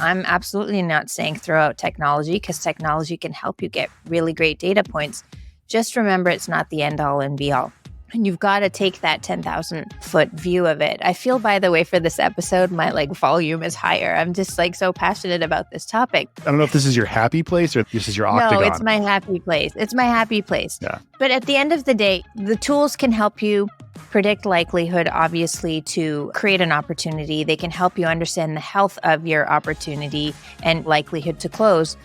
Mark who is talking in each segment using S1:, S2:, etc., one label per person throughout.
S1: I'm absolutely not saying throw out technology, because technology can help you get really great data points. Just remember, it's not the end all and be all. And you've got to take that 10,000 foot view of it. I feel, by the way, for this episode, my volume is higher. I'm just so passionate about this topic.
S2: I don't know if this is your happy place or this is your octagon.
S1: No, it's my happy place. It's my happy place.
S2: Yeah.
S1: But at the end of the day, the tools can help you predict likelihood, obviously, to create an opportunity. They can help you understand the health of your opportunity and likelihood to close.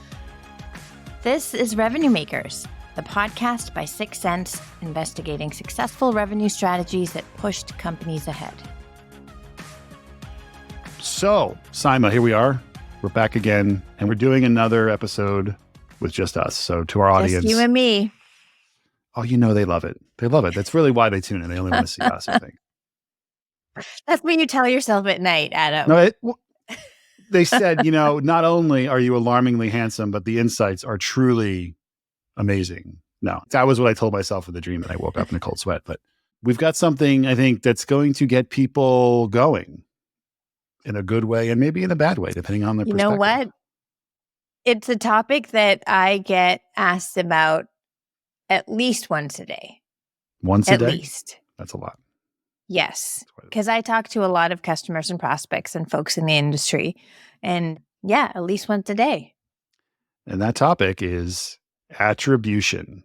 S1: This is Revenue Makers, the podcast by 6 Sense, investigating successful revenue strategies that pushed companies ahead.
S2: So, Saima, here we are. We're back again, and we're doing another episode with just us. So to our audience.
S1: Just you and me.
S2: Oh, they love it. They love it. That's really why they tune in. They only want to see us, I think.
S1: That's what you tell yourself at night, Adam.
S2: No, they said, not only are you alarmingly handsome, but the insights are truly amazing. No, that was what I told myself in the dream, and I woke up in a cold sweat. But we've got something, I think, that's going to get people going in a good way and maybe in a bad way, depending on their perspective.
S1: You know what? It's a topic that I get asked about at least once a day.
S2: Once a day?
S1: At least.
S2: That's a lot.
S1: Yes, because I talk to a lot of customers and prospects and folks in the industry. And yeah, at least once a day.
S2: And that topic is attribution.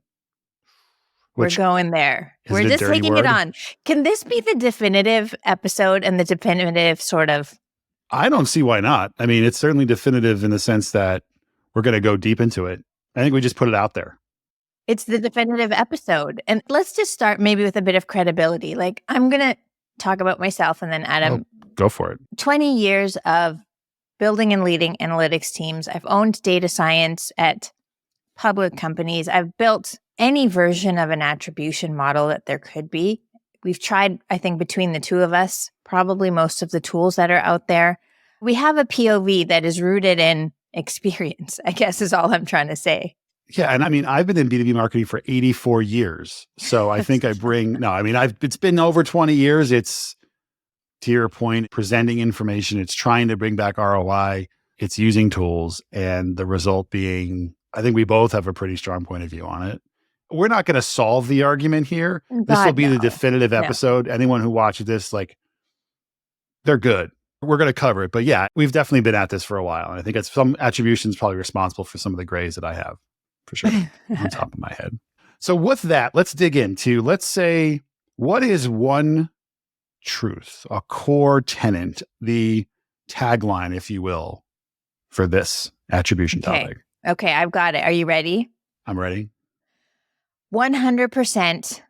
S1: We're going there. We're just taking it on. Can this be the definitive episode and the definitive sort of?
S2: I don't see why not. I mean, it's certainly definitive in the sense that we're going to go deep into it. I think we just put it out there.
S1: It's the definitive episode. And let's just start maybe with a bit of credibility. I'm going to talk about myself and then Adam.
S2: Go for it.
S1: 20 years of building and leading analytics teams. I've owned data science at public companies. I've built any version of an attribution model that there could be. We've tried, I think, between the two of us, probably most of the tools that are out there. We have a POV that is rooted in experience, I guess is all I'm trying to say.
S2: Yeah. And I mean, I've been in B2B marketing for 84 years. So I think it's been over 20 years. It's, to your point, presenting information. It's trying to bring back ROI. It's using tools. And the result being, I think we both have a pretty strong point of view on it. We're not going to solve the argument here. This will be the definitive episode. No. Anyone who watches this, they're good. We're going to cover it. But yeah, we've definitely been at this for a while. And I think some attribution is probably responsible for some of the grays that I have, for sure, on top of my head. So with that, let's dig into, let's say, what is one truth, a core tenet, the tagline, if you will, for this attribution topic?
S1: Okay, I've got it. Are you ready?
S2: I'm ready.
S1: 100%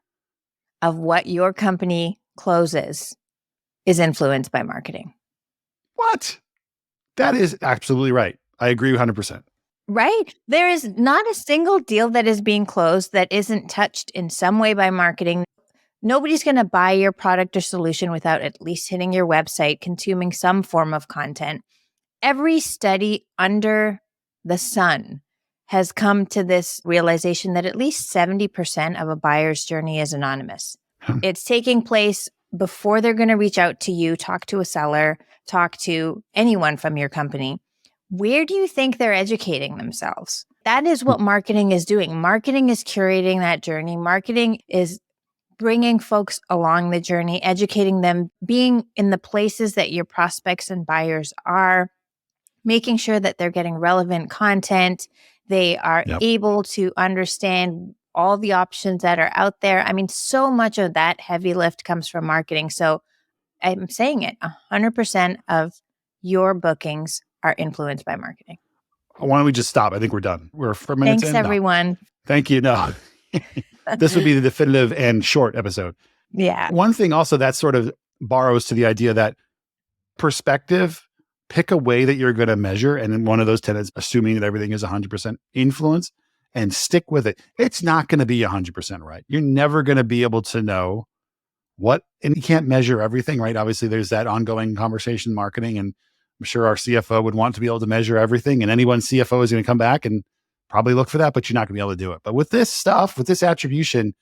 S1: of what your company closes is influenced by marketing.
S2: What? That is absolutely right. I agree 100%.
S1: Right? There is not a single deal that is being closed that isn't touched in some way by marketing. Nobody's going to buy your product or solution without at least hitting your website, consuming some form of content. Every study under the sun has come to this realization that at least 70% of a buyer's journey is anonymous. It's taking place before they're going to reach out to you, talk to a seller, talk to anyone from your company. Where do you think they're educating themselves? That is what marketing is doing. Marketing is curating that journey. Marketing is bringing folks along the journey, educating them, being in the places that your prospects and buyers are, making sure that they're getting relevant content. They are able to understand all the options that are out there. I mean, so much of that heavy lift comes from marketing. So I'm saying it, 100% of your bookings are influenced by marketing.
S2: Why don't we just stop? I think we're done. We're 4 minutes in.
S1: Thanks, everyone.
S2: No. Thank you. No, this would be the definitive and short episode.
S1: Yeah.
S2: One thing also that sort of borrows to the idea that perspective, pick a way that you're going to measure. And then one of those tenets, assuming that everything is 100% influence, and stick with it. It's not going to be 100% right. You're never going to be able to know and you can't measure everything, right? Obviously, there's that ongoing conversation in marketing, and I'm sure our CFO would want to be able to measure everything, and anyone CFO is going to come back and probably look for that, but you're not going to be able to do it. But with this stuff, with this attribution,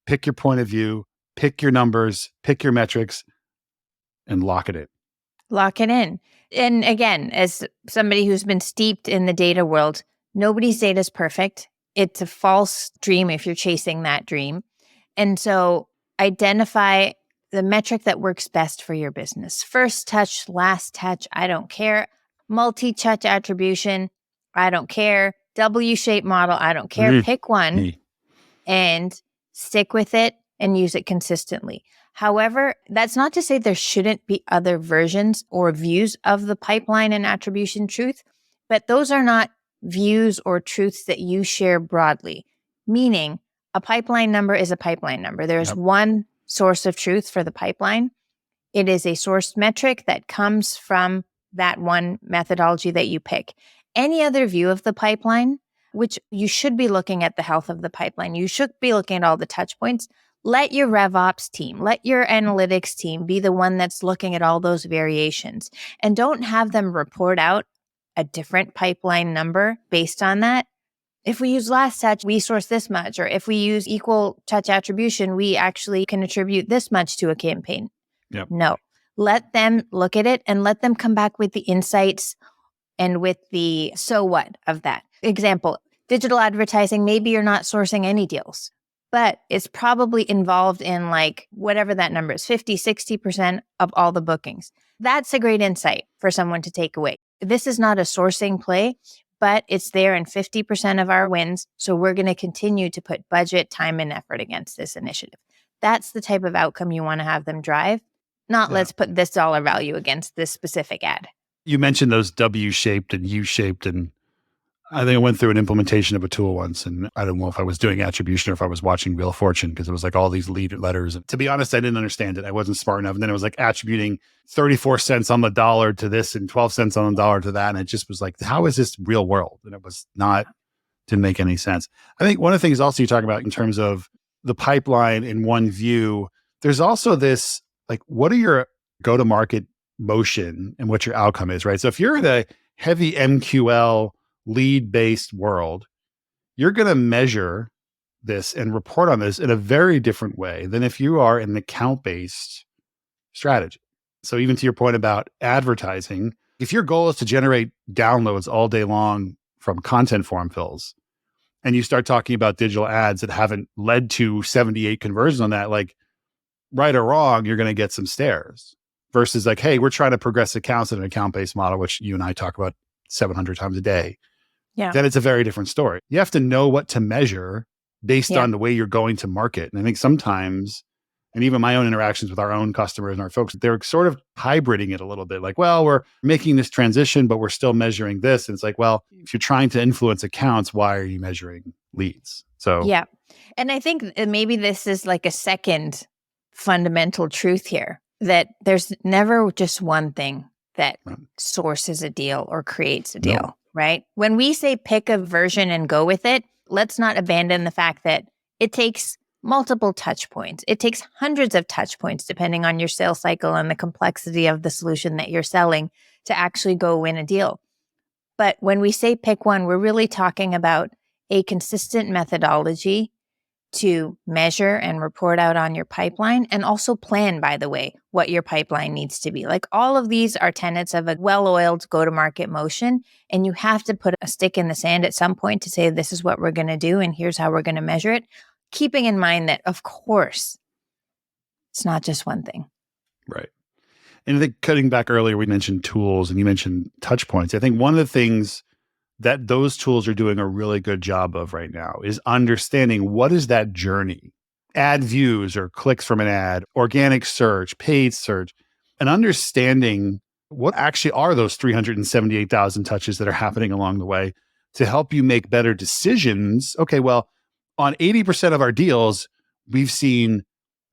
S2: pick your point of view, pick your numbers, pick your metrics, and lock it in.
S1: Lock it in. And again, as somebody who's been steeped in the data world, nobody's data is perfect. It's a false dream if you're chasing that dream. And so identify the metric that works best for your business. First touch, last touch, I don't care. Multi-touch attribution, I don't care. W-shaped model, I don't care. Pick one and stick with it and use it consistently. However, that's not to say there shouldn't be other versions or views of the pipeline and attribution truth, but those are not views or truths that you share broadly, meaning a pipeline number is a pipeline number. There's one source of truth for the pipeline. It is a source metric that comes from that one methodology that you pick. Any other view of the pipeline, which you should be looking at the health of the pipeline, you should be looking at all the touch points. Let your RevOps team, let your analytics team be the one that's looking at all those variations, and don't have them report out a different pipeline number based on that. If we use last touch, we source this much, or if we use equal touch attribution, we actually can attribute this much to a campaign. No, let them look at it and let them come back with the insights and with the so what of that. Example, digital advertising, maybe you're not sourcing any deals, but it's probably involved in like whatever that number is, 50, 60% of all the bookings. That's a great insight for someone to take away. This is not a sourcing play, but it's there in 50% of our wins. So we're going to continue to put budget, time, and effort against this initiative. That's the type of outcome you want to have them drive, not let's put this dollar value against this specific ad.
S2: You mentioned those W-shaped and U-shaped, and I think I went through an implementation of a tool once, and I don't know if I was doing attribution or if I was watching Wheel of Fortune, because it was like all these lead letters. And to be honest, I didn't understand it. I wasn't smart enough. And then it was like attributing 34 cents on the dollar to this and 12 cents on the dollar to that. And it just was like, how is this real world? And it was not, didn't make any sense. I think one of the things also you talk about in terms of the pipeline in one view, there's also this, like, what are your go-to-market motion and what your outcome is, right? So if you're in a heavy MQL lead-based world, you're going to measure this and report on this in a very different way than if you are in the account-based strategy. So even to your point about advertising, if your goal is to generate downloads all day long from content form fills, and you start talking about digital ads that haven't led to 78 conversions on that, like, right or wrong, you're going to get some stares. Versus like, hey, we're trying to progress accounts in an account-based model, which you and I talk about 700 times a day.
S1: Yeah.
S2: Then it's a very different story. You have to know what to measure based on the way you're going to market. And I think sometimes, and even my own interactions with our own customers and our folks, they're sort of hybriding it a little bit. Like, well, we're making this transition, but we're still measuring this. And it's like, well, if you're trying to influence accounts, why are you measuring leads? So
S1: yeah. And I think maybe this is like a second fundamental truth here, that there's never just one thing that sources a deal or creates a deal, right? When we say pick a version and go with it, let's not abandon the fact that it takes multiple touch points. It takes hundreds of touch points, depending on your sales cycle and the complexity of the solution that you're selling, to actually go win a deal. But when we say pick one, we're really talking about a consistent methodology to measure and report out on your pipeline, and also plan, by the way, what your pipeline needs to be. Like, all of these are tenets of a well-oiled go-to-market motion, and you have to put a stick in the sand at some point to say, this is what we're going to do, and here's how we're going to measure it, keeping in mind that, of course, it's not just one thing.
S2: Right. And I think cutting back earlier, we mentioned tools and you mentioned touch points. I think one of the things that those tools are doing a really good job of right now is understanding what is that journey, ad views or clicks from an ad, organic search, paid search, and understanding what actually are those 378,000 touches that are happening along the way to help you make better decisions. Okay, well, on 80% of our deals, we've seen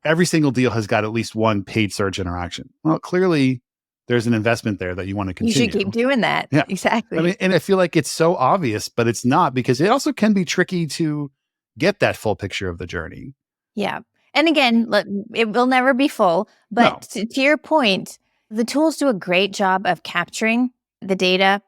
S2: every single deal has got at least one paid search interaction. Well, clearly there's an investment there that you want to continue.
S1: You should keep doing that.
S2: Yeah.
S1: Exactly.
S2: I mean, and I feel like it's so obvious, but it's not, because it also can be tricky to get that full picture of the journey.
S1: Yeah. And again, look, it will never be full, but to your point, the tools do a great job of capturing the data.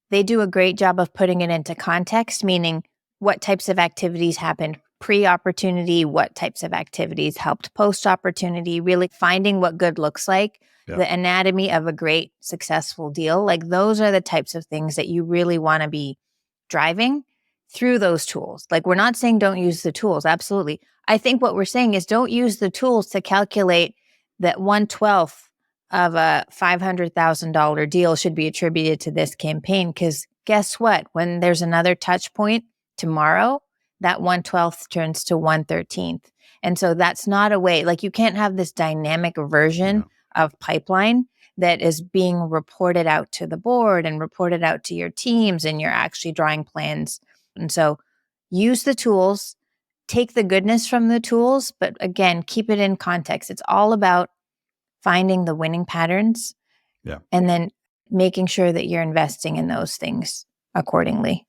S1: They do a great job of putting it into context, meaning what types of activities happened pre-opportunity, what types of activities helped post-opportunity, really finding what good looks like, the anatomy of a great successful deal. Like those are the types of things that you really want to be driving through those tools. Like we're not saying don't use the tools. Absolutely. I think what we're saying is don't use the tools to calculate that 1/12 of a $500,000 deal should be attributed to this campaign. Because guess what? When there's another touch point tomorrow, that 1/12 turns to 1/13. And so that's not a way, like you can't have this dynamic version of pipeline that is being reported out to the board and reported out to your teams, and you're actually drawing plans. And so use the tools, take the goodness from the tools, but again, keep it in context. It's all about finding the winning patterns and then making sure that you're investing in those things accordingly.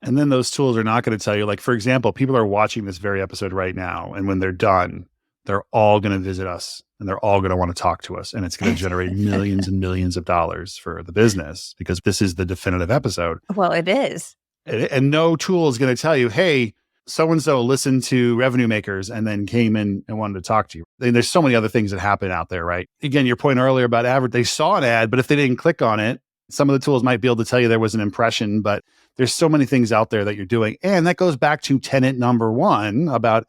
S2: And then those tools are not going to tell you, like, for example, people are watching this very episode right now. And when they're done, they're all going to visit us and they're all going to want to talk to us. And it's going to generate millions and millions of dollars for the business because this is the definitive episode.
S1: Well, it is.
S2: And no tool is going to tell you, hey, so-and-so listened to Revenue Makers and then came in and wanted to talk to you. And there's so many other things that happen out there, right? Again, your point earlier about they saw an ad, but if they didn't click on it, some of the tools might be able to tell you there was an impression, but there's so many things out there that you're doing. And that goes back to tenet number 1 about,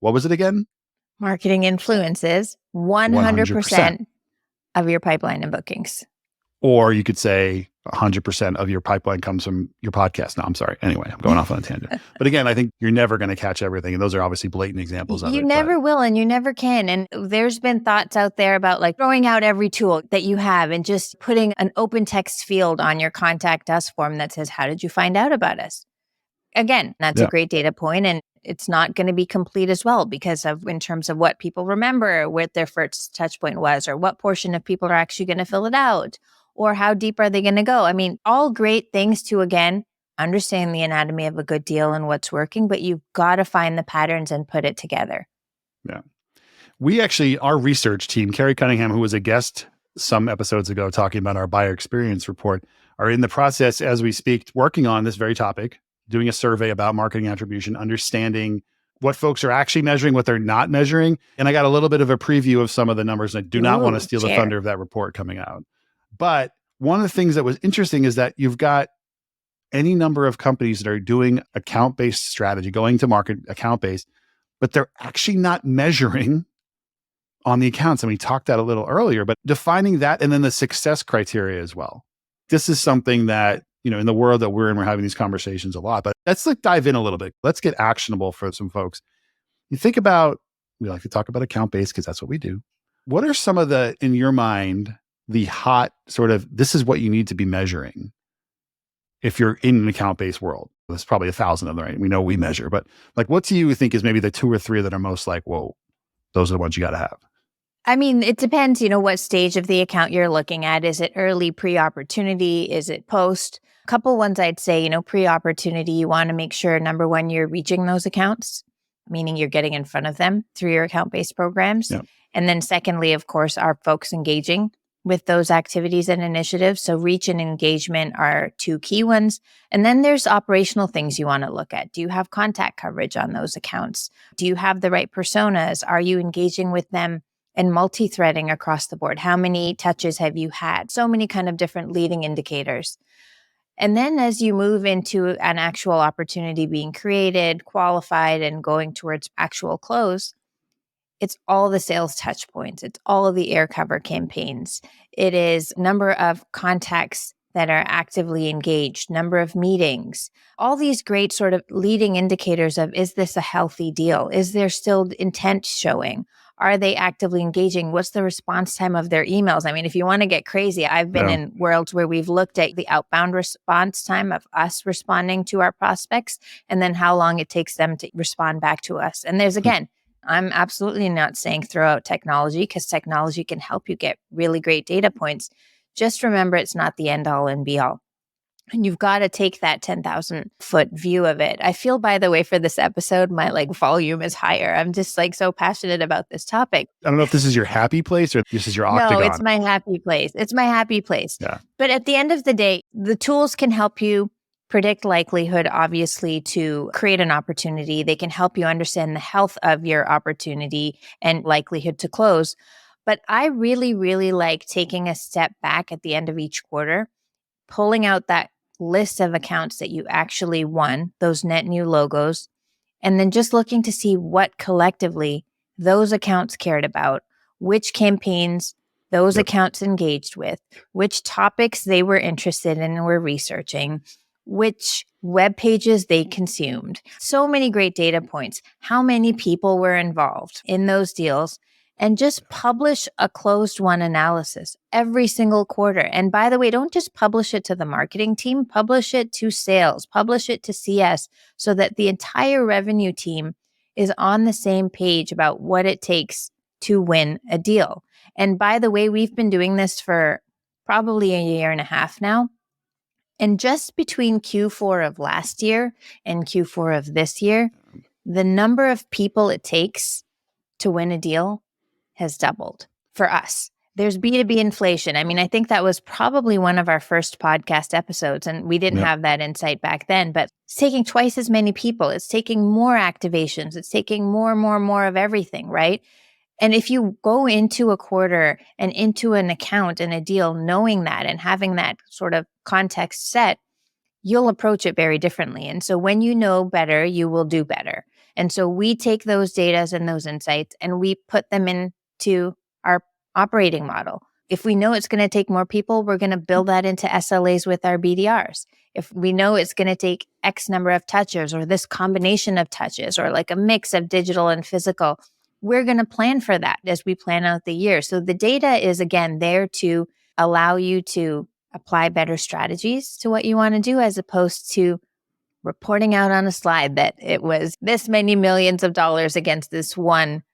S2: what was it again?
S1: Marketing influences 100% of your pipeline and bookings.
S2: Or you could say 100% of your pipeline comes from your podcast. No, I'm sorry. Anyway, I'm going off on a tangent. But again, I think you're never going to catch everything. And those are obviously blatant examples of it.
S1: You never will, and you never can. And there's been thoughts out there about like throwing out every tool that you have and just putting an open text field on your contact us form that says, how did you find out about us? Again, that's a great data point, and it's not going to be complete as well because of in terms of what people remember, what their first touch point was, or what portion of people are actually going to fill it out, or how deep are they going to go? I mean, all great things to, again, understand the anatomy of a good deal and what's working, but you've got to find the patterns and put it together.
S2: Yeah. We actually, our research team, Carrie Cunningham, who was a guest some episodes ago talking about our buyer experience report, are in the process as we speak, working on this very topic, doing a survey about marketing attribution, understanding what folks are actually measuring, what they're not measuring. And I got a little bit of a preview of some of the numbers. And I do not want to steal the thunder of that report coming out. But one of the things that was interesting is that you've got any number of companies that are doing account-based strategy, going to market account-based, but they're actually not measuring on the accounts. And we talked that a little earlier, but defining that and then the success criteria as well. This is something that, in the world that we're in, we're having these conversations a lot, but let's dive in a little bit. Let's get actionable for some folks. You think about, we like to talk about account-based because that's what we do. What are some of the, in your mind, the hot sort of, this is what you need to be measuring if you're in an account-based world? There's probably 1,000 of them, right? We know we measure, but like, what do you think is maybe the 2 or 3 that are most like, whoa, those are the ones you got to have?
S1: I mean, it depends, what stage of the account you're looking at. Is it early pre-opportunity? Is it post? A couple ones I'd say, pre-opportunity, you want to make sure, number 1, you're reaching those accounts, meaning you're getting in front of them through your account-based programs. Yep. And then secondly, of course, are folks engaging with those activities and initiatives? So reach and engagement are 2 key ones. And then there's operational things you want to look at. Do you have contact coverage on those accounts? Do you have the right personas? Are you engaging with them and multi-threading across the board? How many touches have you had? So many kind of different leading indicators. And then as you move into an actual opportunity being created, qualified, and going towards actual close, it's all the sales touch points. It's all of the air cover campaigns. It is number of contacts that are actively engaged, number of meetings, all these great sort of leading indicators of, is this a healthy deal? Is there still intent showing? Are they actively engaging? What's the response time of their emails? I mean, if you want to get crazy, I've been in worlds where we've looked at the outbound response time of us responding to our prospects and then how long it takes them to respond back to us. And there's, again, I'm absolutely not saying throw out technology because technology can help you get really great data points. Just remember, it's not the end all and be all. And you've got to take that 10,000 foot view of it. I feel, by the way, for this episode, my volume is higher. I'm just so passionate about this topic.
S2: I don't know if this is your happy place or this is your octagon.
S1: No, it's my happy place. It's my happy place.
S2: Yeah.
S1: But at the end of the day, the tools can help you predict likelihood, obviously, to create an opportunity. They can help you understand the health of your opportunity and likelihood to close. But I really, really like taking a step back at the end of each quarter, pulling out that list of accounts that you actually won, those net new logos, and then just looking to see what collectively those accounts cared about, which campaigns those
S2: Yep.
S1: accounts engaged with, which topics they were interested in and were researching, which web pages they consumed. So many great data points, how many people were involved in those deals, and just publish a closed won analysis every single quarter. And by the way, don't just publish it to the marketing team, publish it to sales, publish it to CS, so that the entire revenue team is on the same page about what it takes to win a deal. And by the way, we've been doing this for probably a year and a half now. And just between Q4 of last year and Q4 of this year, the number of people it takes to win a deal has doubled for us. There's B2B inflation. I mean, I think that was probably one of our first podcast episodes, and we didn't have that insight back then, but it's taking twice as many people. It's taking more activations. It's taking more of everything, right? And if you go into a quarter and into an account and a deal knowing that and having that sort of context set, you'll approach it very differently. And so when you know better, you will do better. And so we take those data and those insights and we put them into our operating model. If we know it's going to take more people, we're going to build that into SLAs with our BDRs. If we know it's going to take X number of touches or this combination of touches or like a mix of digital and physical, we're going to plan for that as we plan out the year. So the data is, again, there to allow you to apply better strategies to what you want to do, as opposed to reporting out on a slide that it was this many millions of dollars against this one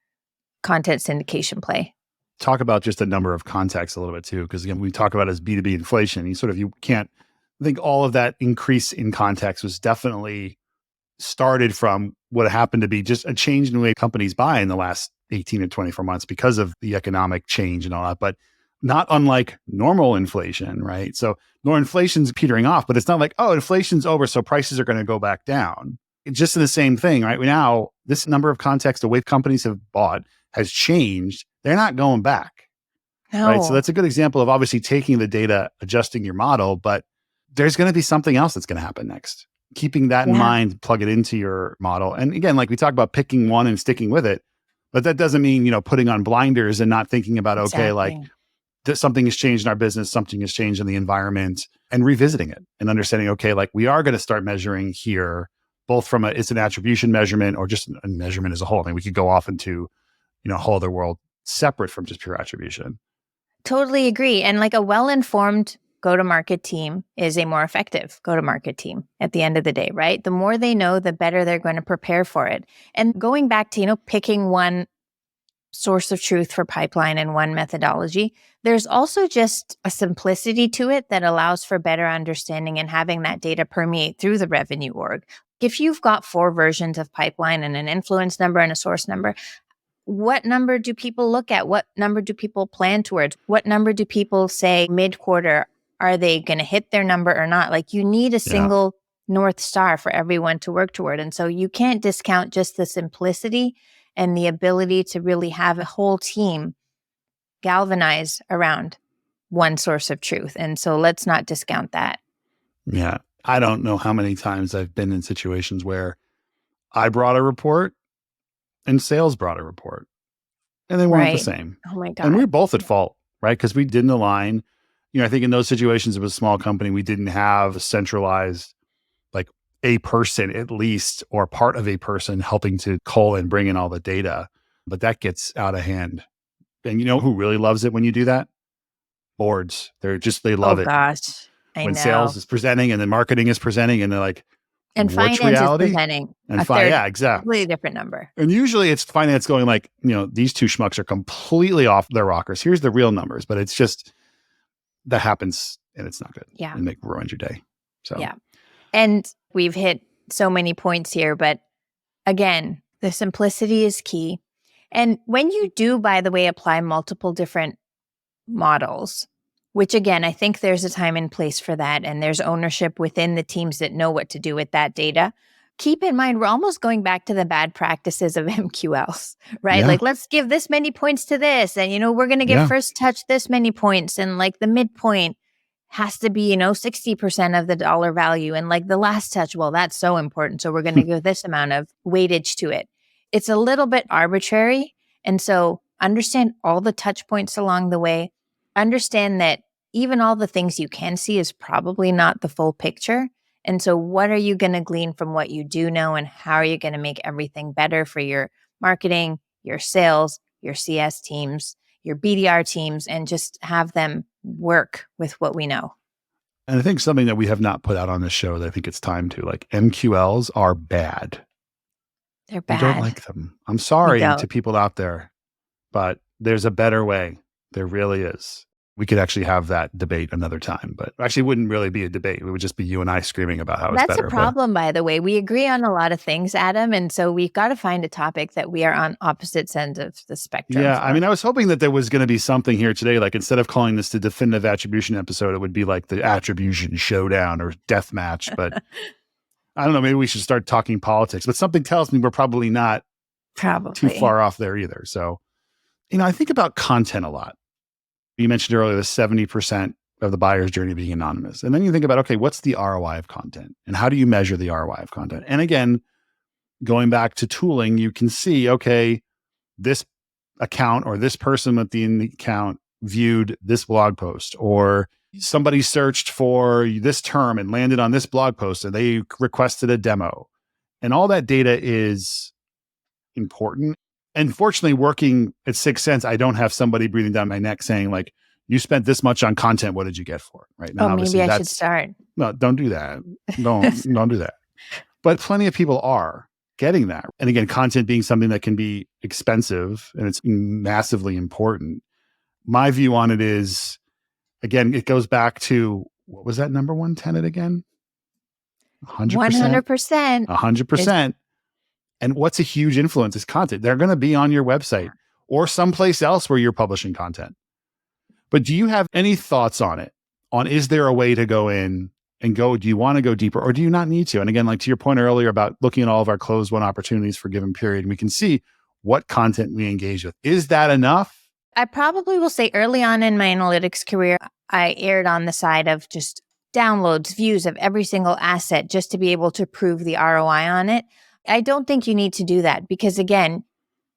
S1: content syndication play.
S2: Talk about just the number of contacts a little bit too, because again, we talk about it as B2B inflation. You can't think all of that increase in context was definitely started from what happened to be just a change in the way companies buy in the last 18 to 24 months because of the economic change and all that, but not unlike normal inflation, right? So normal inflation's petering off, but it's not like, oh, inflation's over, so prices are going to go back down. It's just the same thing, right? Now, this number of contexts, the way companies have bought has changed. They're not going back, right? So that's a good example of obviously taking the data, adjusting your model, but there's going to be something else that's going to happen next. Keeping that in mind, plug it into your model. And again, like we talk about picking one and sticking with it, but that doesn't mean, putting on blinders and not thinking about, okay, like something has changed in our business, something has changed in the environment, and revisiting it and understanding, okay, like we are going to start measuring here, both from it's an attribution measurement or just a measurement as a whole. I mean, we could go off into, a whole other world separate from just pure attribution.
S1: Totally agree. And like a well-informed go-to-market team is a more effective go-to-market team at the end of the day, right? The more they know, the better they're going to prepare for it. And going back to, picking one source of truth for pipeline and one methodology, there's also just a simplicity to it that allows for better understanding and having that data permeate through the revenue org. If you've got 4 versions of pipeline and an influence number and a source number, what number do people look at? What number do people plan towards? What number do people say mid-quarter? Are they going to hit their number or not? Like, you need a single North Star for everyone to work toward. And so you can't discount just the simplicity and the ability to really have a whole team galvanize around one source of truth. And so let's not discount that.
S2: Yeah. I don't know how many times I've been in situations where I brought a report and sales brought a report and they weren't the same.
S1: Oh my God.
S2: And we were both at fault, right? Because we didn't align. I think in those situations, it was a small company. We didn't have a centralized, like a person at least, or part of a person helping to cull and bring in all the data. But that gets out of hand. And you know who really loves it when you do that? Boards. They love it.
S1: Gosh.
S2: When sales is presenting and then marketing is presenting and they're like,
S1: and
S2: what's
S1: finance
S2: reality?
S1: Is presenting.
S2: And exactly.
S1: Completely different number.
S2: And usually it's finance going like, these two schmucks are completely off their rockers. Here's the real numbers, but it's just, that happens and it's not good.
S1: Yeah.
S2: And ruins your day. So,
S1: yeah. And we've hit so many points here, but again, the simplicity is key. And when you do, by the way, apply multiple different models, Which again, I think there's a time and place for that. And there's ownership within the teams that know what to do with that data. Keep in mind, we're almost going back to the bad practices of MQLs, right?
S2: Yeah.
S1: Like, let's give this many points to this. And, we're going to give
S2: Yeah.
S1: first touch this many points. And like the midpoint has to be, 60% of the dollar value. And like the last touch, well, that's so important. So we're going to give this amount of weightage to it. It's a little bit arbitrary. And so understand all the touch points along the way. Understand that even all the things you can see is probably not the full picture. And so what are you going to glean from what you do know, and how are you going to make everything better for your marketing, your sales, your CS teams, your BDR teams, and just have them work with what we know?
S2: And I think something that we have not put out on this show that I think it's time to, like, MQLs are bad.
S1: They're
S2: I
S1: bad.
S2: don't like them. I'm sorry to people out there, but there's a better way. There really is. We could actually have that debate another time, but actually it wouldn't really be a debate. It would just be you and I screaming about how it's better.
S1: That's a problem, by the way. We agree on a lot of things, Adam. And so we've got to find a topic that we are on opposite ends of the spectrum.
S2: Yeah. I mean, I was hoping that there was going to be something here today. Like, instead of calling this the definitive attribution episode, it would be like the attribution showdown or death match. But I don't know, maybe we should start talking politics, but something tells me we're probably not too far off there either. So, I think about content a lot. You mentioned earlier the 70% of the buyer's journey being anonymous. And then you think about, okay, what's the ROI of content? And how do you measure the ROI of content? And again, going back to tooling, you can see, okay, this account or this person within the account viewed this blog post, or somebody searched for this term and landed on this blog post and they requested a demo. And all that data is important. And fortunately, working at 6 Sense, I don't have somebody breathing down my neck saying, like, you spent this much on content. What did you get for it? Right.
S1: Now, maybe I should start.
S2: No, don't do that. Don't do that. But plenty of people are getting that. And again, content being something that can be expensive and it's massively important. My view on it is, again, it goes back to, what was that number one tenet again?
S1: 100%.
S2: 100%. And what's a huge influence is content. They're going to be on your website or someplace else where you're publishing content. But do you have any thoughts on it? Is there a way to go in and go, do you want to go deeper or do you not need to? And again, like to your point earlier about looking at all of our closed won opportunities for a given period, we can see what content we engage with. Is that enough?
S1: I probably will say early on in my analytics career, I erred on the side of just downloads, views of every single asset just to be able to prove the ROI on it. I don't think you need to do that because, again,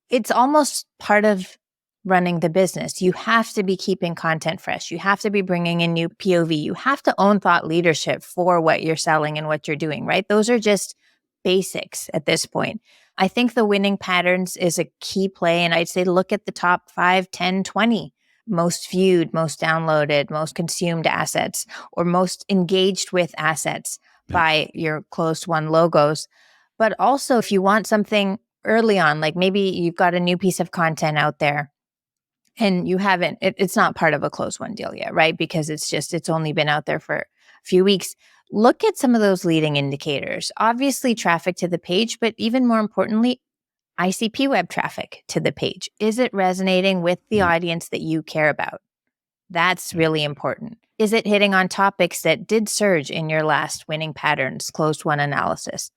S1: it's almost part of running the business. You have to be keeping content fresh. You have to be bringing in new POV. You have to own thought leadership for what you're selling and what you're doing, right? Those are just basics at this point. I think the winning patterns is a key play. And I'd say look at the top 5, 10, 20 most viewed, most downloaded, most consumed assets, or most engaged with assets by your closed won logos. But also, if you want something early on, like maybe you've got a new piece of content out there and you haven't, it's not part of a closed won deal yet, right? Because it's only been out there for a few weeks. Look at some of those leading indicators. Obviously, traffic to the page, but even more importantly, ICP web traffic to the page. Is it resonating with the audience that you care about? That's really important. Is it hitting on topics that did surge in your last winning patterns closed won analysis?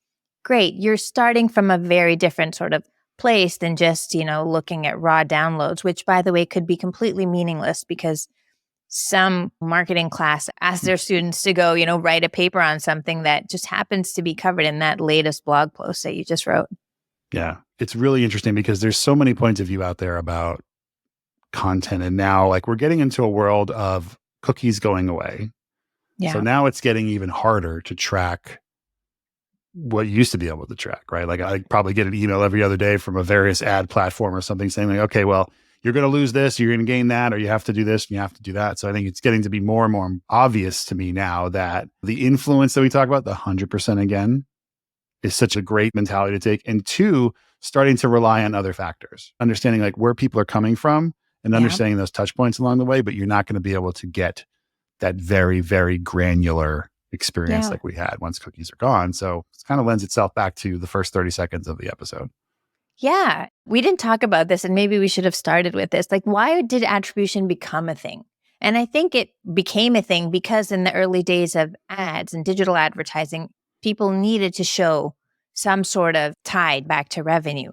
S1: Great. You're starting from a very different sort of place than just, looking at raw downloads, which, by the way, could be completely meaningless because some marketing class asks their students to go, write a paper on something that just happens to be covered in that latest blog post that you just wrote.
S2: Yeah. It's really interesting because there's so many points of view out there about content. And now, like, we're getting into a world of cookies going away. Yeah. So now it's getting even harder to track what you used to be able to track, right? Like, I probably get an email every other day from a various ad platform or something saying, like, okay, well, you're going to lose this, you're going to gain that, or you have to do this and you have to do that. So I think it's getting to be more and more obvious to me now that the influence that we talk about, the 100% again, is such a great mentality to take. And 2, starting to rely on other factors, understanding like where people are coming from and understanding those touch points along the way, but you're not going to be able to get that very, very granular experience like we had once cookies are gone. So it kind of lends itself back to the first 30 seconds of the episode.
S1: Yeah. We didn't talk about this and maybe we should have started with this. Like, why did attribution become a thing? And I think it became a thing because in the early days of ads and digital advertising, people needed to show some sort of tide back to revenue.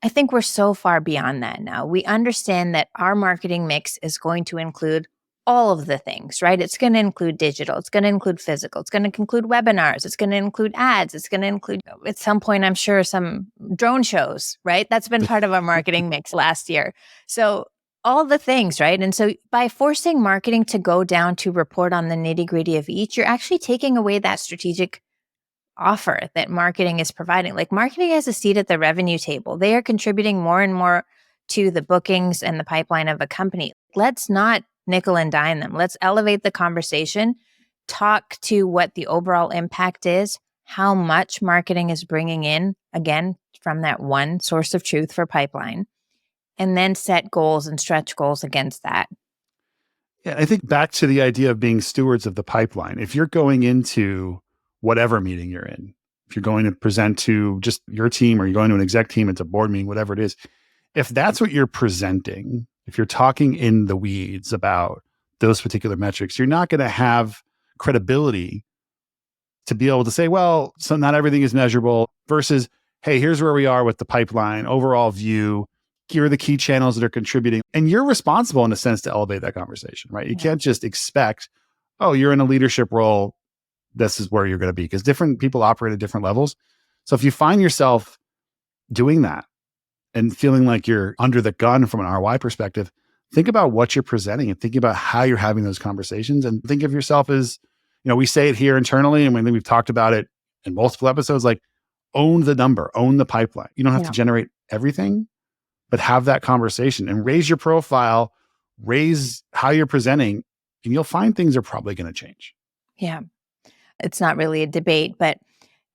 S1: I think we're so far beyond that now. We understand that our marketing mix is going to include all of the things, right? It's going to include digital. It's going to include physical. It's going to include webinars. It's going to include ads. It's going to include, at some point, I'm sure, some drone shows, right? That's been part of our marketing mix last year. So all the things, right? And so by forcing marketing to go down to report on the nitty gritty of each, you're actually taking away that strategic offer that marketing is providing. Like marketing has a seat at the revenue table. They are contributing more and more to the bookings and the pipeline of a company. Let's not nickel and dime them. Let's elevate the conversation, talk to what the overall impact is, how much marketing is bringing in, again, from that one source of truth for pipeline, and then set goals and stretch goals against that.
S2: Yeah, I think back to the idea of being stewards of the pipeline. If you're going into whatever meeting you're in, if you're going to present to just your team or you're going to an exec team, it's a board meeting, whatever it is, if that's what you're presenting, if you're talking in the weeds about those particular metrics, you're not going to have credibility to be able to say, well, so not everything is measurable versus, hey, here's where we are with the pipeline, overall view. Here are the key channels that are contributing. And you're responsible in a sense to elevate that conversation, right? You can't just expect, oh, you're in a leadership role. This is where you're going to be, because different people operate at different levels. So if you find yourself doing that and feeling like you're under the gun from an ROI perspective, think about what you're presenting and think about how you're having those conversations and think of yourself as, we say it here internally and we've talked about it in multiple episodes, like own the number, own the pipeline. You don't have to generate everything, but have that conversation and raise your profile, raise how you're presenting, and you'll find things are probably going to change.
S1: Yeah. It's not really a debate, but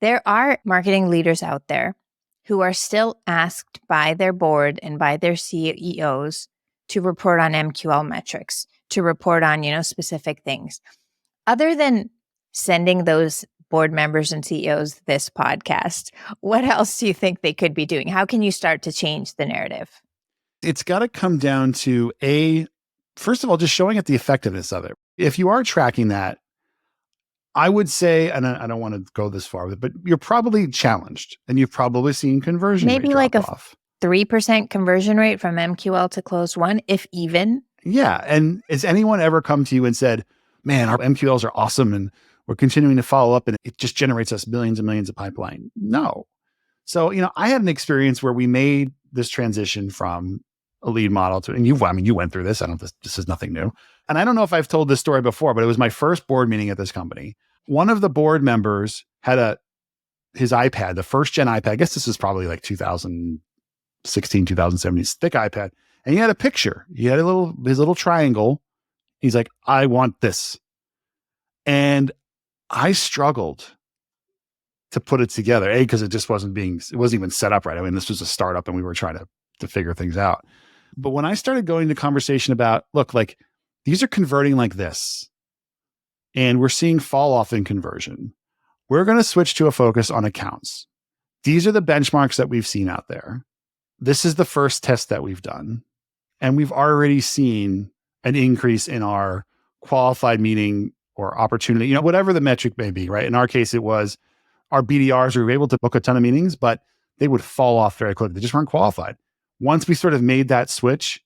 S1: there are marketing leaders out there who are still asked by their board and by their CEOs to report on MQL metrics, to report on, specific things. Other than sending those board members and CEOs this podcast, what else do you think they could be doing? How can you start to change the narrative?
S2: It's got to come down to first of all, just showing it the effectiveness of it. If you are tracking that, I would say, and I don't want to go this far with it, but you're probably challenged and you've probably seen conversion
S1: maybe
S2: rate
S1: like
S2: drop
S1: a
S2: off.
S1: 3% conversion rate from MQL to closed won, if even.
S2: Yeah. And has anyone ever come to you and said, man, our MQLs are awesome and we're continuing to follow up and it just generates us millions and millions of pipeline? No. So, I had an experience where we made this transition from a lead model to, and you went through this. This is nothing new. And I don't know if I've told this story before, but it was my first board meeting at this company. One of the board members had his iPad, the first gen iPad. I guess this is probably like 2016, 2017, thick iPad. And he had a picture. He had his little triangle. He's like, I want this. And I struggled to put it together. Because it just wasn't even set up right. I mean, this was a startup and we were trying to figure things out. But when I started going to conversation about, look, like these are converting like this, and we're seeing fall off in conversion, we're going to switch to a focus on accounts. These are the benchmarks that we've seen out there. This is the first test that we've done. And we've already seen an increase in our qualified meeting or opportunity, whatever the metric may be, right? In our case, it was our BDRs. We were able to book a ton of meetings, but they would fall off very quickly. They just weren't qualified. Once we sort of made that switch,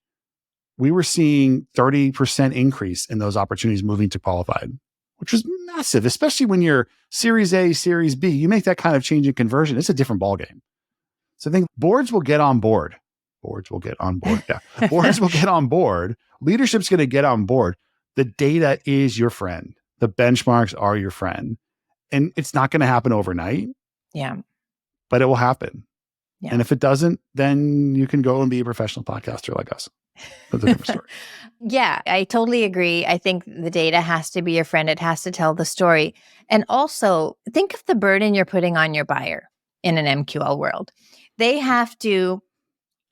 S2: we were seeing 30% increase in those opportunities moving to qualified, which was massive, especially when you're Series A, Series B. You make that kind of change in conversion, it's a different ballgame. So I think boards will get on board. Boards will get on board. Yeah. Boards will get on board. Leadership's going to get on board. The data is your friend. The benchmarks are your friend. And it's not going to happen overnight.
S1: Yeah.
S2: But it will happen.
S1: Yeah.
S2: And if it doesn't, then you can go and be a professional podcaster like us. That's a different story.
S1: Yeah, I totally agree. I think the data has to be your friend. It has to tell the story. And also think of the burden you're putting on your buyer in an MQL world. They have to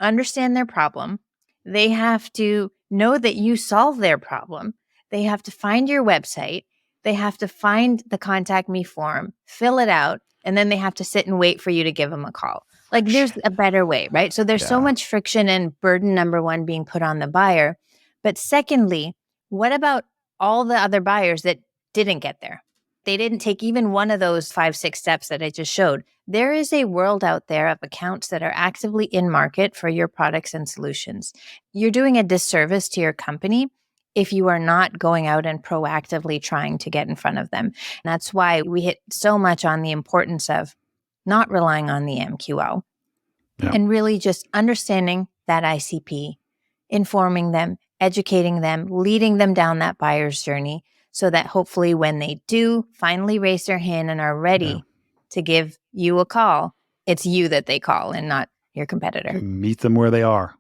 S1: understand their problem. They have to know that you solve their problem. They have to find your website. They have to find the contact me form, fill it out, and then they have to sit and wait for you to give them a call. Like there's a better way, right? So there's so much friction and burden, number one, being put on the buyer. But secondly, What about all the other buyers that didn't get there? They didn't take even one of those 5, 6 steps that I just showed. There is a world out there of accounts that are actively in market for your products and solutions. You're doing a disservice to your company if you are not going out and proactively trying to get in front of them. And that's why we hit so much on the importance of not relying on the MQL and really just understanding that ICP, informing them, educating them, leading them down that buyer's journey so that hopefully when they do finally raise their hand and are ready to give you a call, it's you that they call and not your competitor.
S2: Meet them where they are.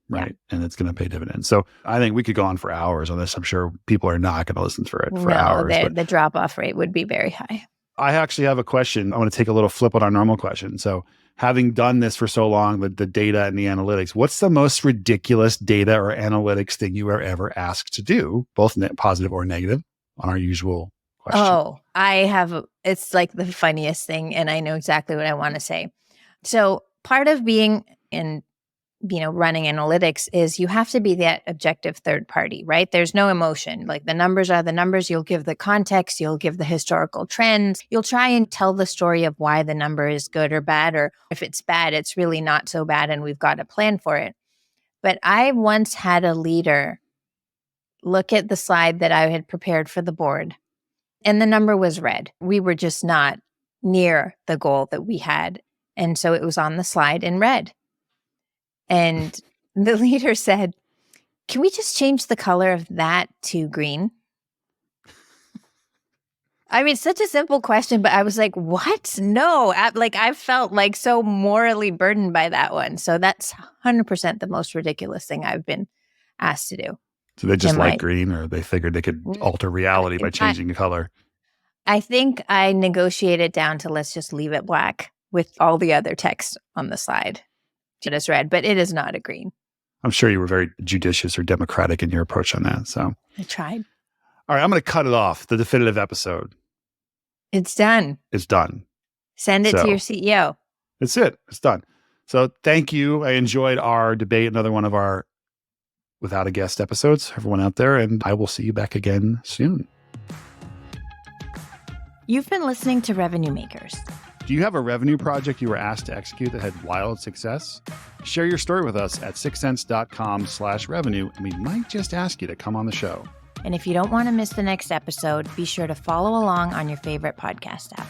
S2: Right. Yeah. And it's going to pay dividends. So I think we could go on for hours on this. I'm sure people are not going to listen for hours.
S1: The drop-off rate would be very high.
S2: I actually have a question. I want to take a little flip on our normal question. So having done this for so long, the data and the analytics, what's the most ridiculous data or analytics thing you were ever asked to do, both positive or negative, on our usual question?
S1: Oh, it's like the funniest thing, and I know exactly what I want to say. So part of being in running analytics is you have to be that objective third party, right? There's no emotion. Like the numbers are the numbers. You'll give the context. You'll give the historical trends. You'll try and tell the story of why the number is good or bad, or if it's bad, it's really not so bad and we've got a plan for it. But I once had a leader look at the slide that I had prepared for the board and the number was red. We were just not near the goal that we had. And so it was on the slide in red. And the leader said, "Can we just change the color of that to green?" I mean, such a simple question, but I was like, what? No. I felt like so morally burdened by that one. So that's 100% the most ridiculous thing I've been asked to do.
S2: So they just like green, or they figured they could alter reality by changing the color?
S1: I think I negotiated down to let's just leave it black with all the other text on the slide. It is red, but it is not a green.
S2: I'm sure you were very judicious or democratic in your approach on that. So
S1: I tried.
S2: All right, I'm going to cut it off. The definitive episode.
S1: It's done.
S2: It's done.
S1: Send it to your CEO.
S2: That's it. It's done. So thank you. I enjoyed our debate, another one of our Without a Guest episodes, everyone out there, and I will see you back again soon.
S1: You've been listening to Revenue Makers.
S2: Do you have a revenue project you were asked to execute that had wild success? Share your story with us at sixcents.com/revenue, and we might just ask you to come on the show.
S1: And if you don't want to miss the next episode, be sure to follow along on your favorite podcast app.